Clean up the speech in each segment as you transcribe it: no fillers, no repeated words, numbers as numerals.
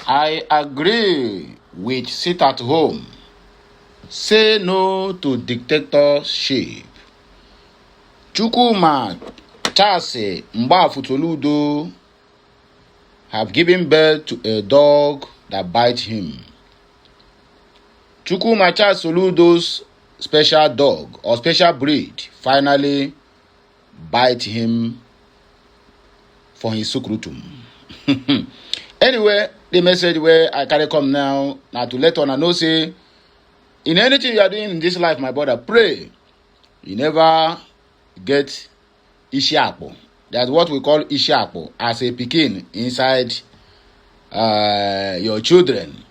I agree with sit at home. Say no to dictatorship. Chukwuma Chase Saludo have given birth to a dog that bites him. Chukwuma Chase Saludo's special dog or special breed finally bite him for his SCRUTUM. Anyway, the message where I carry come now to let on know say, in anything you are doing in this life, my brother, pray. You never get ishiapo. That's what we call ishiapo as a pikin inside your children.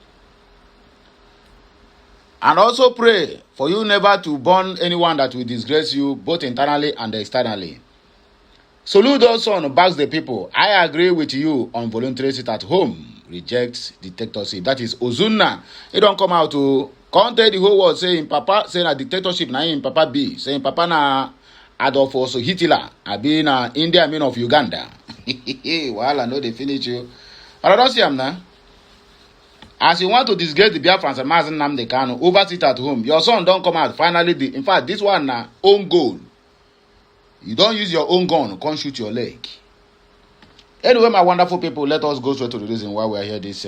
And also pray for you never to born anyone that will disgrace you both internally and externally. Saludo's son backs the people. I agree with you on voluntary sit at home. Rejects dictatorship. That is Ozanna. He don't come out to counter the whole world saying Papa saying a dictatorship na him Papa B. Saying Papa na Adolf also Hitler. I be na India mean of Uganda. Well, I know they finish you. But I don't see him now. As you want to disgrace the Biafrans and Mazen Nnamdi Kanu, over sit at home. Your son don't come out. Finally, in fact, this one na own goal. You don't use your own gun, can't shoot your leg. Anyway, my wonderful people, let us go straight to the reason why we are here this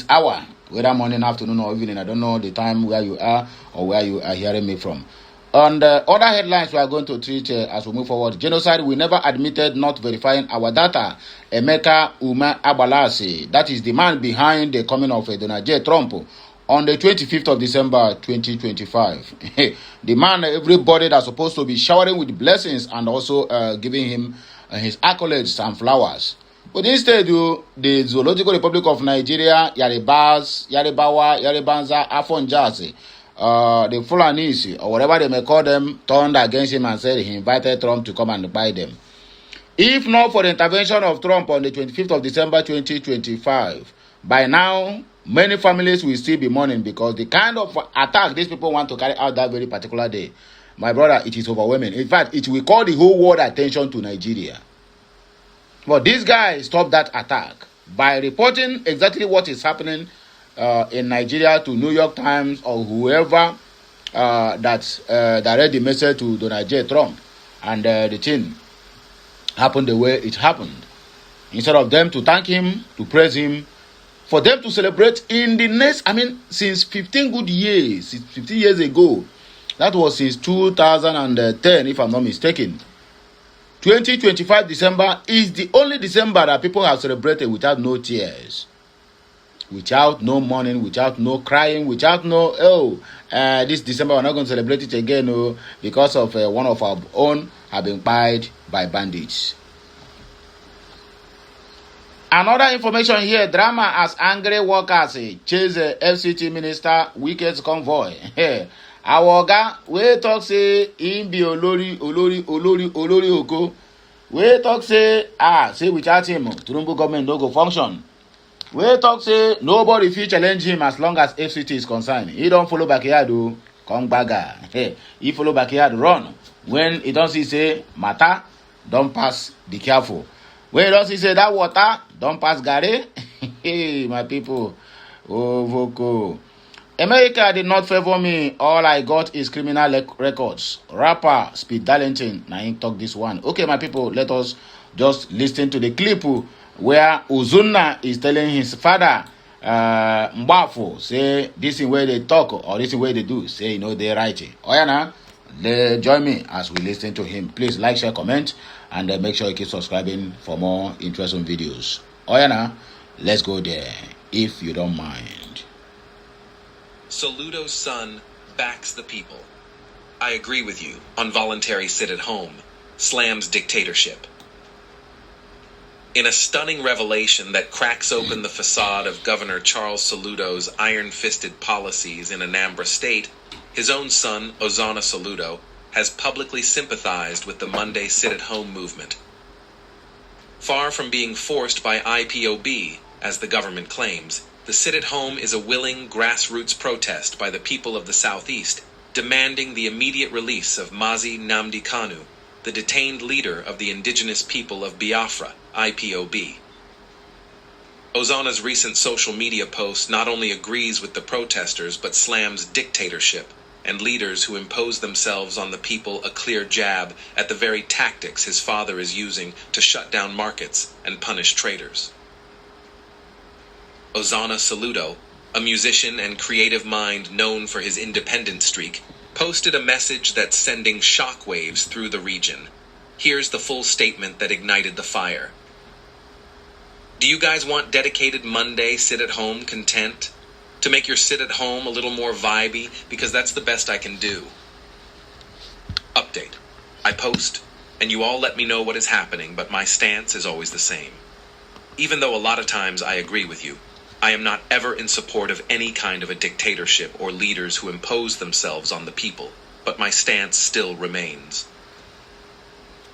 hour, whether morning, afternoon, or evening. I don't know the time where you are or where you are hearing me from. On the other headlines we are going to treat as we move forward. Genocide, we never admitted not verifying our data. Emeka Uma Abalasi, that is the man behind the coming of Donald J. Trump on the 25th of December 2025. The man, everybody that's supposed to be showering with blessings and also giving him his accolades and flowers. But instead, the Zoological Republic of Nigeria, Yaribas, Yaribawa, Yaribanza, Afonjasi, the Fulanis, or whatever they may call them, turned against him and said he invited Trump to come and buy them. If not for the intervention of Trump on the 25th of December 2025, by now, many families will still be mourning because the kind of attack these people want to carry out that very particular day, my brother, it is overwhelming. In fact, it will call the whole world attention to Nigeria. But this guy stopped that attack by reporting exactly what is happening in Nigeria to New York Times or whoever that read the message to Donald J. Trump. And the thing happened the way it happened. Instead of them to thank him, to praise him, for them to celebrate in the next, since 15 good years, 15 years ago, that was since 2010, if I'm not mistaken. 2025 December is the only December that people have celebrated without no tears, without no mourning, without no crying, without no, this December we're not going to celebrate it again, because of one of our own have been killed by bandits. Another information here, drama as angry workers chase FCT minister Wike's convoy. Our oga, we talk say him be olori oko. We talk say, say without him, Turumbu government no go function. We talk say nobody fit challenge him as long as FCT is concerned. He don't follow backyard, come bagger. He follow backyard, run. When he don't see say matter, don't pass, be careful. When he don't see say that water, don't pass Gary. Hey, my people. Oh, Voko. America did not favor me. All I got is criminal records. Rapper Speed Darlington. Now he talk this one. Okay, my people, let us just listen to the clip where Ozanna is telling his father, Mbafo, say this is where they talk or this is where they do. Say, they're right. Oyana, join me as we listen to him. Please like, share, comment, and make sure you keep subscribing for more interesting videos. Oyana, let's go there, if you don't mind. Saludo's son backs the people. I agree with you on voluntary sit at home, slams dictatorship. In a stunning revelation that cracks open the facade of Governor Charles Saludo's iron-fisted policies in Anambra State, his own son, Ozanna Saludo, has publicly sympathized with the Monday sit-at-home movement. Far from being forced by IPOB, as the government claims, the sit-at-home is a willing grassroots protest by the people of the Southeast, demanding the immediate release of Mazi Nnamdi Kanu, the detained leader of the indigenous people of Biafra, IPOB. Ozanna's recent social media post not only agrees with the protesters but slams dictatorship and leaders who impose themselves on the people, a clear jab at the very tactics his father is using to shut down markets and punish traitors. Ozanna Saludo, a musician and creative mind known for his independent streak, posted a message that's sending shockwaves through the region. Here's the full statement that ignited the fire. Do you guys want dedicated Monday sit-at-home content? To make your sit-at-home a little more vibey? Because that's the best I can do. Update. I post, and you all let me know what is happening, but my stance is always the same. Even though a lot of times I agree with you, I am not ever in support of any kind of a dictatorship or leaders who impose themselves on the people, but my stance still remains.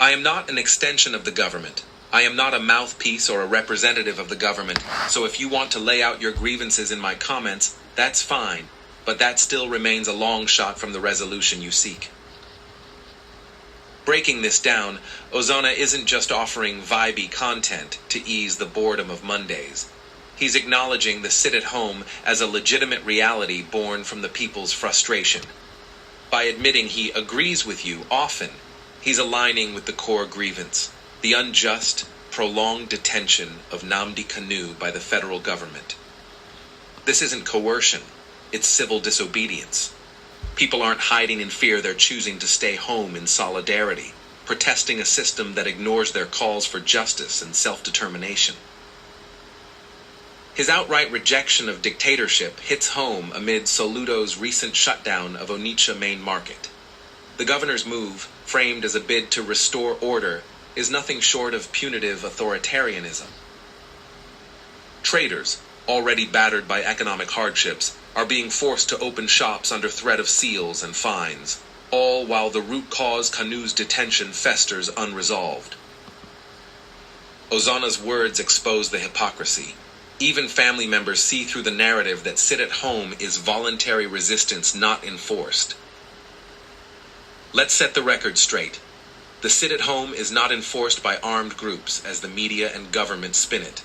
I am not an extension of the government. I am not a mouthpiece or a representative of the government, so if you want to lay out your grievances in my comments, that's fine, but that still remains a long shot from the resolution you seek. Breaking this down, Ozanna isn't just offering vibey content to ease the boredom of Mondays. He's acknowledging the sit-at-home as a legitimate reality born from the people's frustration. By admitting he agrees with you often, he's aligning with the core grievance. The unjust, prolonged detention of Nnamdi Kanu by the federal government. This isn't coercion, it's civil disobedience. People aren't hiding in fear, they're choosing to stay home in solidarity, protesting a system that ignores their calls for justice and self-determination. His outright rejection of dictatorship hits home amid Saludo's recent shutdown of Onitsha main market. The governor's move, framed as a bid to restore order, is nothing short of punitive authoritarianism. Traders, already battered by economic hardships, are being forced to open shops under threat of seals and fines, all while the root cause Kanu's detention festers unresolved. Ozanna's words expose the hypocrisy. Even family members see through the narrative that sit-at-home is voluntary resistance not enforced. Let's set the record straight. The sit-at-home is not enforced by armed groups, as the media and government spin it.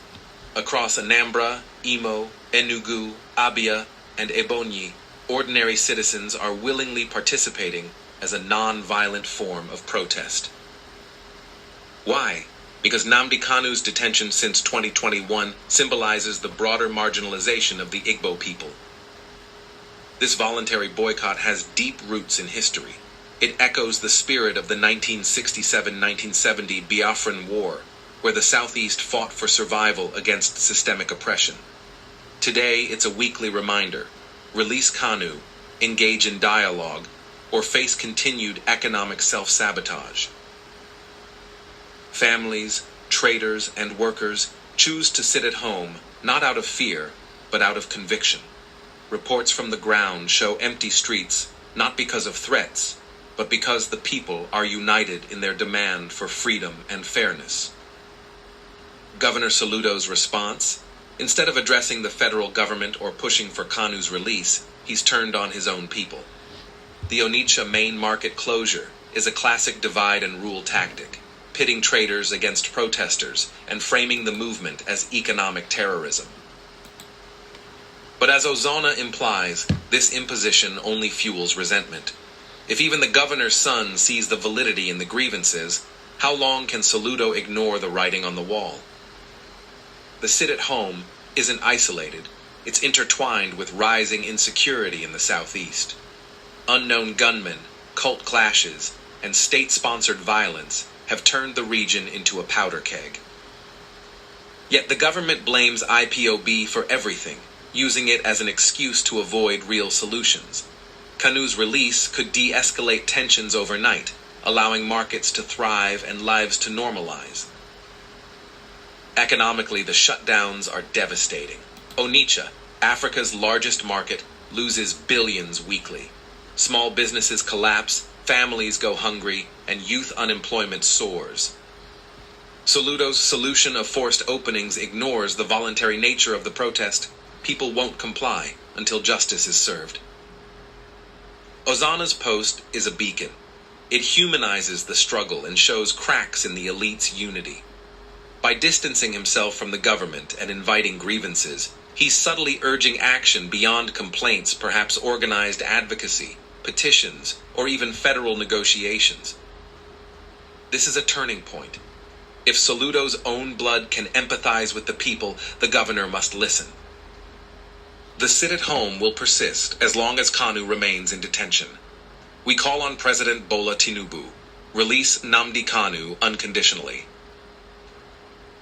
Across Anambra, Imo, Enugu, Abia, and Ebonyi, ordinary citizens are willingly participating as a non-violent form of protest. Why? Because Nnamdi Kanu's detention since 2021 symbolizes the broader marginalization of the Igbo people. This voluntary boycott has deep roots in history. It echoes the spirit of the 1967-1970 Biafran War, where the Southeast fought for survival against systemic oppression. Today, it's a weekly reminder. Release Kanu, engage in dialogue, or face continued economic self-sabotage. Families, traders, and workers choose to sit at home, not out of fear, but out of conviction. Reports from the ground show empty streets, not because of threats, but because the people are united in their demand for freedom and fairness. Governor Saludo's response? Instead of addressing the federal government or pushing for Kanu's release, he's turned on his own people. The Onitsha main market closure is a classic divide and rule tactic, pitting traders against protesters and framing the movement as economic terrorism. But as Ozanna implies, this imposition only fuels resentment. If even the governor's son sees the validity in the grievances, how long can Saludo ignore the writing on the wall? The sit-at-home isn't isolated. It's intertwined with rising insecurity in the Southeast. Unknown gunmen, cult clashes, and state-sponsored violence have turned the region into a powder keg. Yet the government blames IPOB for everything, using it as an excuse to avoid real solutions. Kanu's release could de-escalate tensions overnight, allowing markets to thrive and lives to normalize. Economically, the shutdowns are devastating. Onitsha, Africa's largest market, loses billions weekly. Small businesses collapse, families go hungry, and youth unemployment soars. Saludo's solution of forced openings ignores the voluntary nature of the protest. People won't comply until justice is served. Ozanna's post is a beacon. It humanizes the struggle and shows cracks in the elite's unity. By distancing himself from the government and inviting grievances, he's subtly urging action beyond complaints, perhaps organized advocacy, petitions, or even federal negotiations. This is a turning point. If Saludo's own blood can empathize with the people, the governor must listen. The sit-at-home will persist as long as Kanu remains in detention. We call on President Bola Tinubu, release Nnamdi Kanu unconditionally.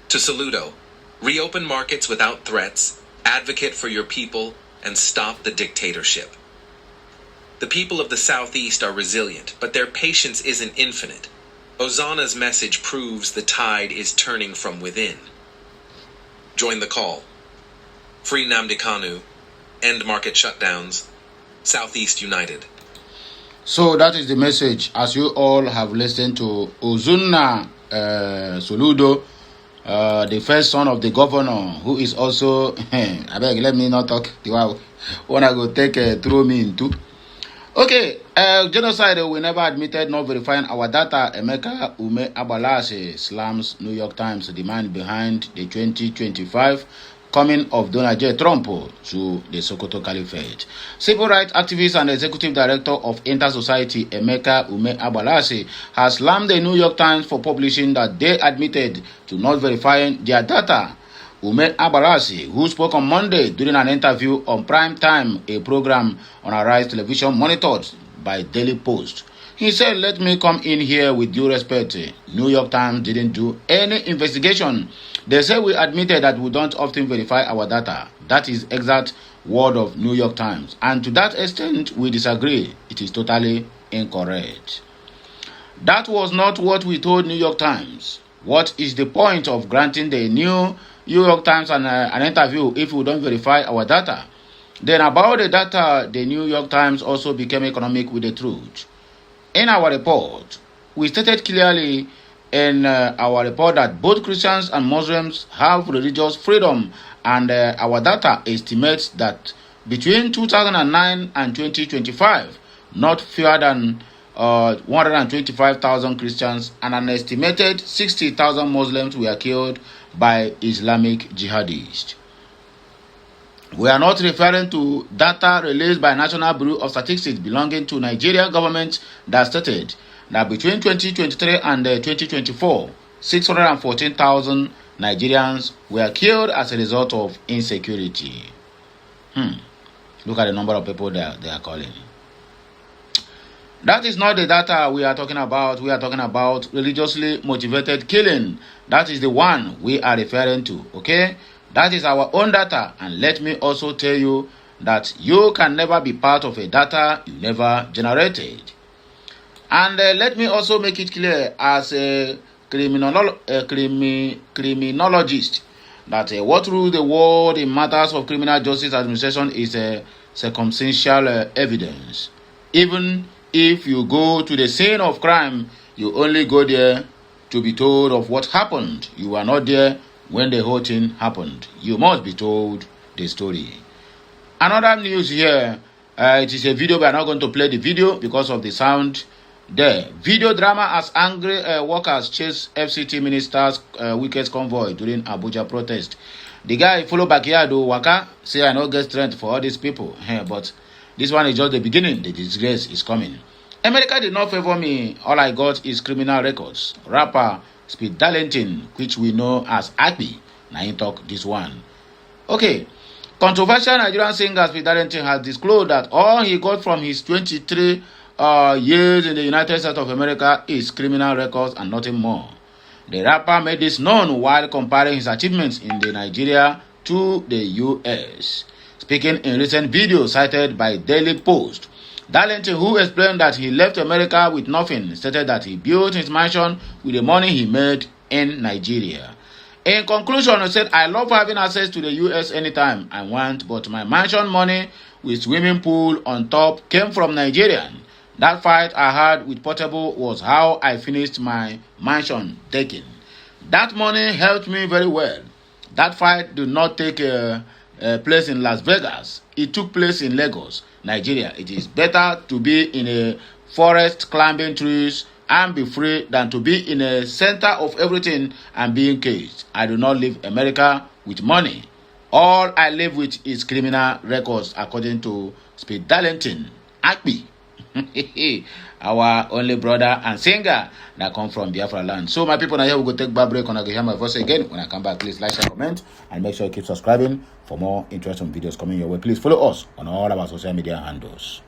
To Saludo, reopen markets without threats, advocate for your people, and stop the dictatorship. The people of the Southeast are resilient, but their patience isn't infinite. Ozanna's message proves the tide is turning from within. Join the call. Free Nnamdi Kanu. End market shutdowns. Southeast united. So that is the message. As you all have listened to Ozanna Saludo, the first son of the governor, who is also, I beg, let me not talk. When I go take throw me into. Okay, genocide we never admitted, not verifying our data. Emeka Ume Abalase slams New York Times demand behind the 2025 coming of Donald J. Trump to the Sokoto Caliphate. Civil rights activist and executive director of Inter-Society Emeka Ume Abalase has slammed the New York Times for publishing that they admitted to not verifying their data. Ume Abalase, who spoke on Monday during an interview on Prime Time, a program on Arise television monitored by Daily Post, he said, "Let me come in here with due respect. New York Times didn't do any investigation. They say we admitted that we don't often verify our data. That is exact word of New York Times. And to that extent, we disagree. It is totally incorrect. That was not what we told New York Times. What is the point of granting the New York Times an interview if we don't verify our data? Then about the data, the New York Times also became economic with the truth. In our report, we stated clearly in our report that both Christians and Muslims have religious freedom, and our data estimates that between 2009 and 2025, not fewer than 125,000 Christians and an estimated 60,000 Muslims were killed by Islamic jihadists. We are not referring to data released by National Bureau of Statistics belonging to Nigeria government that stated that between 2023 and 2024, 614,000 Nigerians were killed as a result of insecurity. Look at the number of people they are calling. That is not the data we are talking about. We are talking about religiously motivated killing. That is the one we are referring to, okay? That is our own data. And let me also tell you that you can never be part of a data you never generated. And let me also make it clear as a criminologist that what rules the world in matters of criminal justice administration is circumstantial evidence. Even if you go to the scene of crime, you only go there to be told of what happened. You are not there when the whole thing happened. You must be told the story. Another news here, it is a video, but I'm not going to play the video because of the sound there. Video drama as angry workers chase FCT minister's weekend convoy during Abuja protest. The guy follow backyard waka, say I no get strength for all these people. But this one is just the beginning. The disgrace is coming. America did not favor me. All I got is criminal records. Rapper Speed Darlington, which we know as Akpi. Now he talk this one. Okay. Controversial Nigerian singer Speed Darlington has disclosed that all he got from his 23 years in the United States of America is criminal records and nothing more. The rapper made this known while comparing his achievements in the Nigeria to the US. Speaking in recent video cited by Daily Post, Darlington, who explained that he left America with nothing, stated that he built his mansion with the money he made in Nigeria. In conclusion, he said, "I love having access to the US anytime I want, but my mansion money with swimming pool on top came from Nigeria. That fight I had with Portable was how I finished my mansion taking. That money helped me very well. That fight did not take place in Las Vegas. It took place in Lagos, Nigeria. It is better to be in a forest, climbing trees, and be free than to be in a center of everything and being caged. I do not leave America with money. All I live with is criminal records, according to Speed Darlington, Akpi, our only brother and singer that come from Biafra land. So my people, now here we go take back break and I can hear my voice again. When I come back, please like, share, comment, and make sure you keep subscribing for more interesting videos coming your way. Please follow us on all of our social media handles.